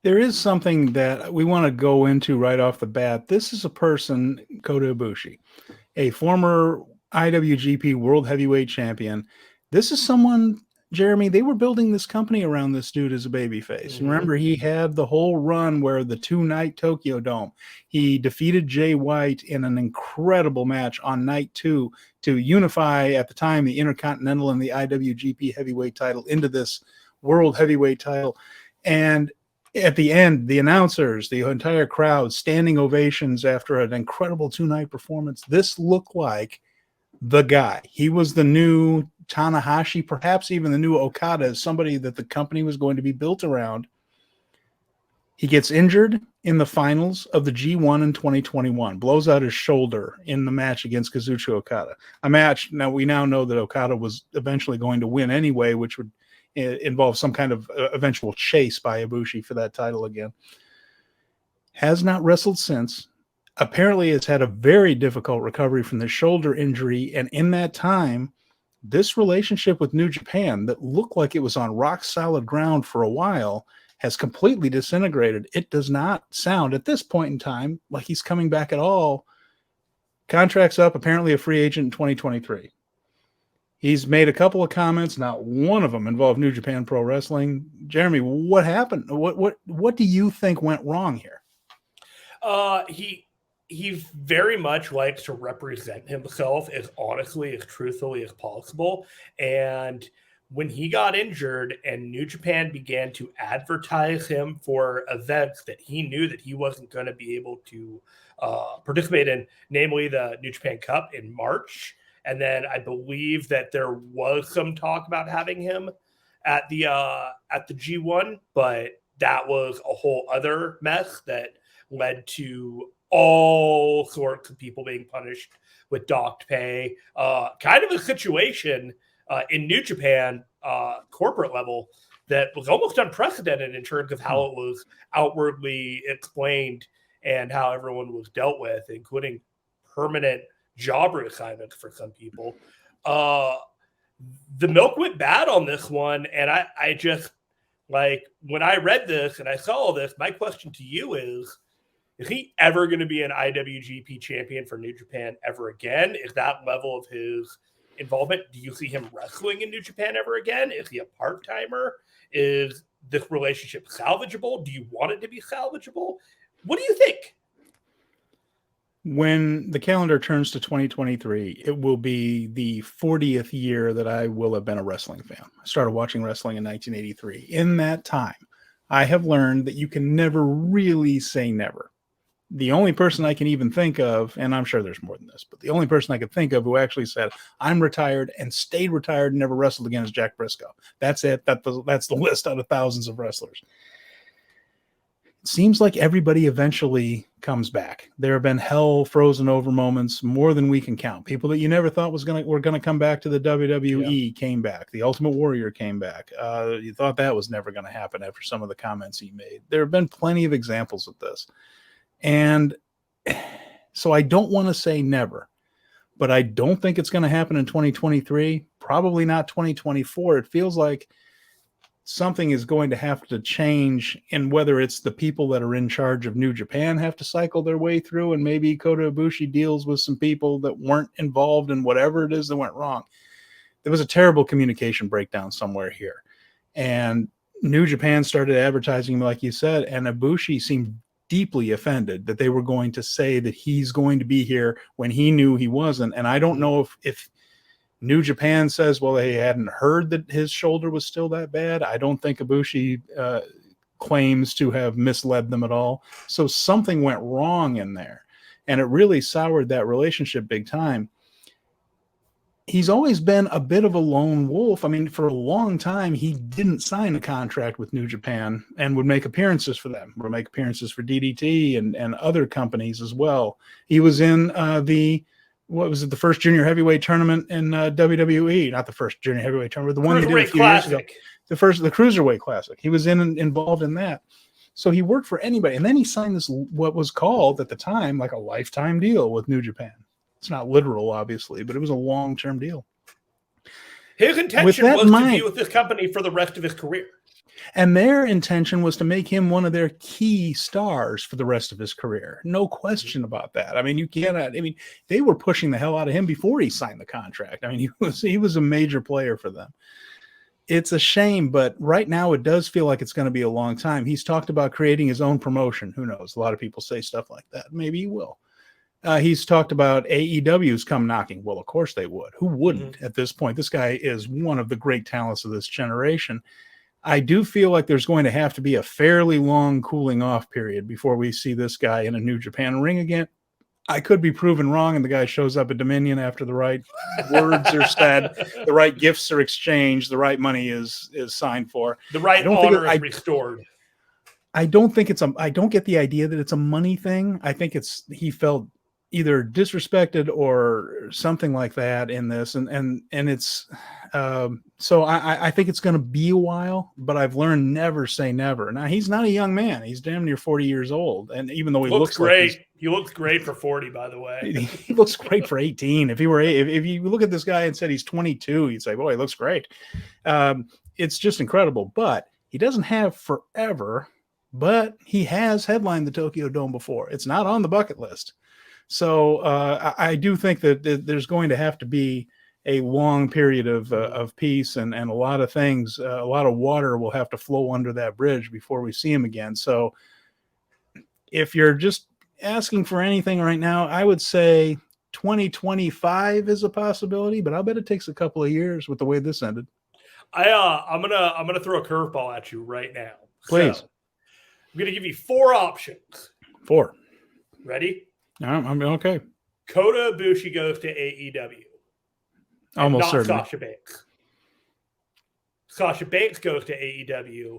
There is something that we want to go into right off the bat. This is a person, Kota Ibushi, a former IWGP World Heavyweight Champion. This is someone, Jeremy, they were building this company around this dude as a babyface. Mm-hmm. Remember, he had the whole run where the 2-night Tokyo Dome, he defeated Jay White in an incredible match on night 2 to unify, at the time, the Intercontinental and the IWGP Heavyweight title into this World Heavyweight title. And at the end, the announcers, the entire crowd, standing ovations after an incredible 2-night performance. This looked like the guy. He was the new Tanahashi, perhaps even the new Okada, somebody that the company was going to be built around. He gets injured in the finals of the G1 in 2021, blows out his shoulder in the match against Kazuchika Okada. A match, now we now know that Okada was eventually going to win anyway, which would involve some kind of eventual chase by Ibushi for that title again. Has not wrestled since. Apparently has had a very difficult recovery from the shoulder injury, and in that time, this relationship with New Japan that looked like it was on rock solid ground for a while has completely disintegrated. It does not sound at this point in time like he's coming back at all. Contract's up, apparently a free agent in 2023. He's made a couple of comments, not one of them involved New Japan Pro Wrestling. Jeremy, what happened? What do you think went wrong here? He very much likes to represent himself as honestly, as truthfully as possible. And when he got injured and New Japan began to advertise him for events that he knew that he wasn't going to be able to participate in, namely the New Japan Cup in March, and then I believe that there was some talk about having him at the G1, but that was a whole other mess that led to all sorts of people being punished with docked pay. Kind of a situation in New Japan corporate level that was almost unprecedented in terms of how it was outwardly explained and how everyone was dealt with, including permanent job reassignments for some people. The milk went bad on this one, and I just, like, when I read this and I saw all this, my question to you is he ever going to be an IWGP champion for New Japan ever again? Is that level of his involvement? Do you see him wrestling in New Japan ever again? Is he a part-timer? Is this relationship salvageable? Do you want it to be salvageable? What do you think? When the calendar turns to 2023, it will be the 40th year that I will have been a wrestling fan. I started watching wrestling in 1983. In that time, I have learned that you can never really say never. The only person I can even think of, and I'm sure there's more than this, but the only person I could think of who actually said, I'm retired and stayed retired and never wrestled again is Jack Briscoe. That's it. That's the list out of thousands of wrestlers. It seems like everybody eventually comes back. There have been hell frozen over moments, more than we can count. People that you never thought were going to come back to the WWE came back. The Ultimate Warrior came back. You thought that was never going to happen after some of the comments he made. There have been plenty of examples of this. And so I don't want to say never, but I don't think it's going to happen in 2023. Probably not 2024. It feels like something is going to have to change, and whether it's the people that are in charge of New Japan have to cycle their way through, and maybe Kota Ibushi deals with some people that weren't involved in whatever it is that went wrong. There was a terrible communication breakdown somewhere here, and New Japan started advertising him, like you said, and Ibushi seemed deeply offended that they were going to say that he's going to be here when he knew he wasn't. And I don't know if New Japan says, well, they hadn't heard that his shoulder was still that bad. I don't think Ibushi claims to have misled them at all. So something went wrong in there, and it really soured that relationship big time. He's always been a bit of a lone wolf. I mean, for a long time, he didn't sign a contract with New Japan and would make appearances for them, would make appearances for DDT and other companies as well. He was in the first junior heavyweight tournament in WWE, not the first junior heavyweight tournament, but the one they did a few years ago. The Cruiserweight Classic. He was involved in that. So he worked for anybody. And then he signed this, what was called at the time, like a lifetime deal with New Japan. It's not literal, obviously, but it was a long-term deal. His intention was to be with this company for the rest of his career. And their intention was to make him one of their key stars for the rest of his career. No question about that. I mean, they were pushing the hell out of him before he signed the contract. I mean, he was a major player for them. It's a shame, but right now it does feel like it's going to be a long time. He's talked about creating his own promotion. Who knows? A lot of people say stuff like that. Maybe he will. He's talked about AEW's come knocking. Well, of course they would. Who wouldn't at this point? This guy is one of the great talents of this generation. I do feel like there's going to have to be a fairly long cooling off period before we see this guy in a New Japan ring again. I could be proven wrong, and the guy shows up at Dominion after the right words are said, the right gifts are exchanged, the right money is signed for. The right honor is restored. I don't think I don't get the idea that it's a money thing. I think he felt either disrespected or something like that in this. And it's, so I think it's going to be a while, but I've learned never say never. Now he's not a young man. He's damn near 40 years old. And even though he looks great, like he looks great for 40, by the way. He looks great for 18. If you look at this guy and said he's 22, you'd say, boy, he looks great. It's just incredible, but he doesn't have forever, but he has headlined the Tokyo Dome before. It's not on the bucket list. So I do think that there's going to have to be a long period of peace and a lot of things, a lot of water will have to flow under that bridge before we see him again. So if you're just asking for anything right now, I would say 2025 is a possibility, but I'll bet it takes a couple of years with the way this ended. I'm gonna throw a curveball at you right now. Please. So, I'm gonna give you 4 options. 4. Ready? I'm okay. Kota Ibushi goes to AEW. Almost certainly. Sasha Banks. Sasha Banks goes to AEW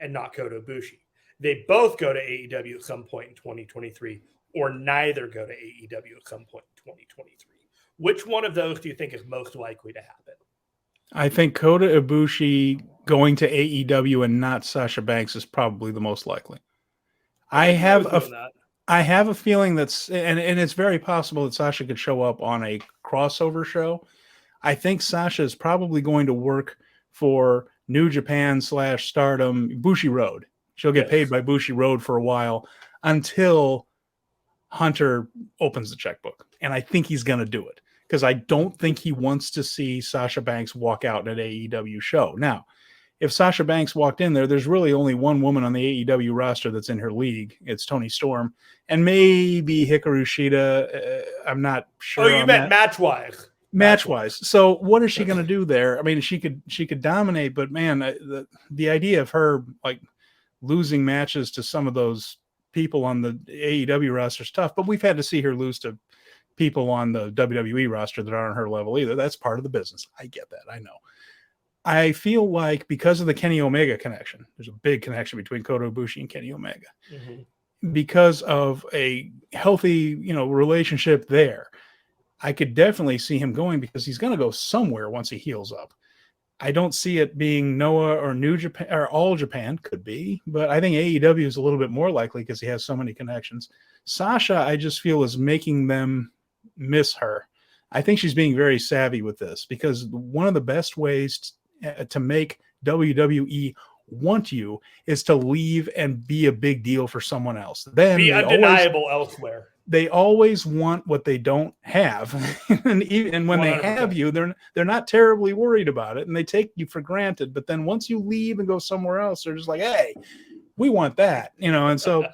and not Kota Ibushi. They both go to AEW at some point in 2023, or neither go to AEW at some point in 2023. Which one of those do you think is most likely to happen? I think Kota Ibushi going to AEW and not Sasha Banks is probably the most likely. I have a feeling and it's very possible that Sasha could show up on a crossover show. I think Sasha is probably going to work for New Japan / Stardom, Bushi Road. She'll get paid by Bushi Road for a while until Hunter opens the checkbook. And I think he's going to do it because I don't think he wants to see Sasha Banks walk out at an AEW show. Now, if Sasha Banks walked in there, there's really only one woman on the AEW roster that's in her league. It's Toni Storm and maybe Hikaru Shida. I'm not sure. Oh, you meant match-wise. Match-wise. So what is she going to do there? I mean, she could dominate, but man, the idea of her like losing matches to some of those people on the AEW roster is tough, but we've had to see her lose to people on the WWE roster that aren't on her level either. That's part of the business. I get that. I know. I feel like because of the Kenny Omega connection, there's a big connection between Kota Ibushi and Kenny Omega. Mm-hmm. Because of a healthy, relationship there, I could definitely see him going because he's going to go somewhere once he heals up. I don't see it being Noah or New Japan or All Japan, could be, but I think AEW is a little bit more likely because he has so many connections. Sasha, I just feel, is making them miss her. I think she's being very savvy with this because one of the best ways to make WWE want you is to leave and be a big deal for someone else. Then be undeniable elsewhere. They always want what they don't have. and when 100%. They have you, they're not terribly worried about it and they take you for granted. But then once you leave and go somewhere else, they're just like, hey, we want that, and so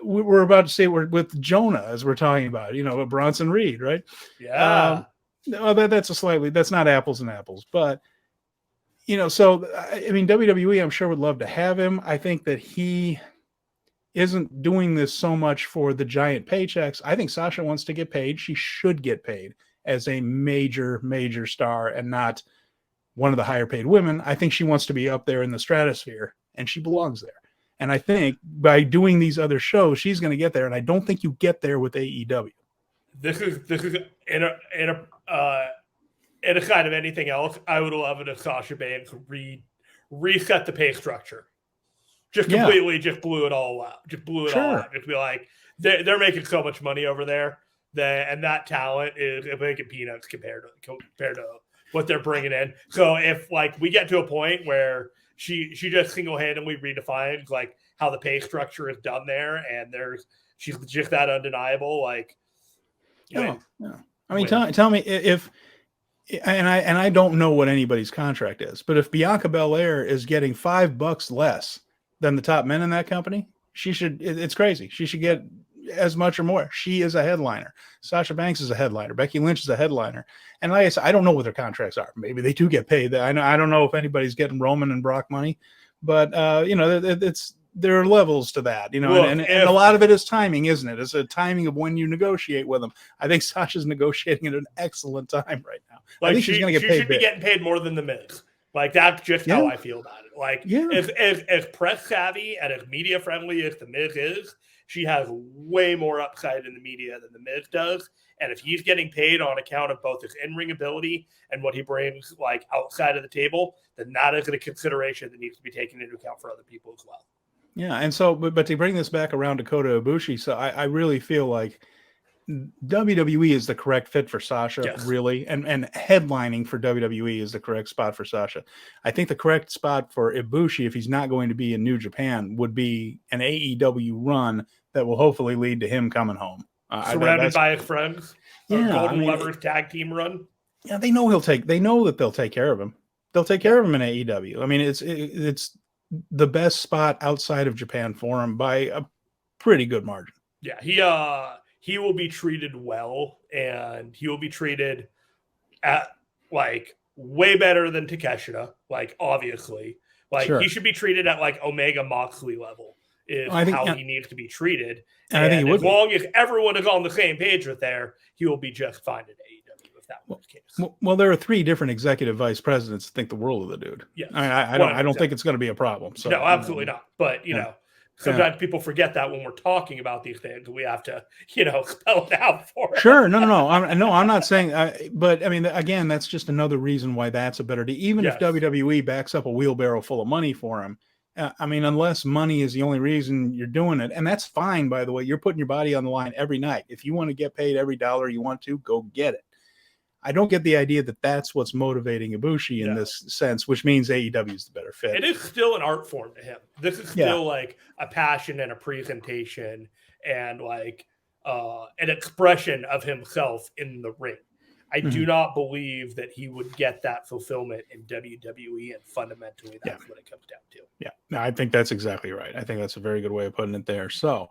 we're about to say we're with Jonah as we're talking about, Bronson Reed, right? Yeah. That's not apples and apples, but so I mean, WWE, I'm sure would love to have him. I think that he isn't doing this so much for the giant paychecks. I think Sasha wants to get paid. She should get paid as a major, major star and not one of the higher paid women. I think she wants to be up there in the stratosphere and she belongs there. And I think by doing these other shows, she's going to get there. And I don't think you get there with AEW. This is in a kind of anything else. I would love it if Sasha Banks reset the pay structure. Just completely, just blew it all out. Just blew it all out. Just be like, they're making so much money over there, and that talent is making peanuts compared to what they're bringing in. So if we get to a point where she just single-handedly redefined like how the pay structure is done there, and she's just that undeniable. Like, no. I mean, tell me if, and I don't know what anybody's contract is, but if Bianca Belair is getting $5 less than the top men in that company, she should. It's crazy. She should get as much or more. She is a headliner. Sasha Banks is a headliner. Becky Lynch is a headliner. And like I said, I don't know what their contracts are. Maybe they do get paid. I don't know if anybody's getting Roman and Brock money, but there are levels to that, and a lot of it is timing, isn't it? It's a timing of when you negotiate with them. I think Sasha's negotiating at an excellent time right now. Like, I think she's going to get paid. She should be getting paid more than the Miz. Like, that's just how I feel about it. Like, as press savvy and as media friendly as the Miz is, she has way more upside in the media than the Miz does. And if he's getting paid on account of both his in-ring ability and what he brings, like, outside of the table, then that is a consideration that needs to be taken into account for other people as well. Yeah, and so, but to bring this back around to Kota Ibushi, so I really feel like WWE is the correct fit for Sasha, really, and headlining for WWE is the correct spot for Sasha. I think the correct spot for Ibushi, if he's not going to be in New Japan, would be an AEW run that will hopefully lead to him coming home. Surrounded by his friends. Golden Lovers tag team run. Yeah, they know that they'll take care of him. They'll take care of him in AEW. I mean, it's the best spot outside of Japan for him by a pretty good margin. Yeah, he will be treated well, and he will be treated at like way better than Takeshita. Like, obviously, like he should be treated at like Omega Moxley level is how he needs to be treated. And I think as long as everyone is on the same page with he will be just fine at AEW if that was the case. Well, there are 3 different executive vice presidents that think the world of the dude. Yeah, I don't think it's going to be a problem. So no, absolutely not. But sometimes people forget that when we're talking about these things, we have to, spell it out for them. Sure. No. I'm not saying, but I mean, again, that's just another reason why that's a better deal. Even if WWE backs up a wheelbarrow full of money for him, I mean, unless money is the only reason you're doing it, and that's fine, by the way, you're putting your body on the line every night. If you want to get paid every dollar you want to, go get it. I don't get the idea that that's what's motivating Ibushi in this sense, which means AEW is the better fit. It is still an art form to him. This is still like a passion and a presentation and like an expression of himself in the ring. I do not believe that he would get that fulfillment in WWE, and fundamentally that's what it comes down to. Yeah, no, I think that's exactly right. I think that's a very good way of putting it there. So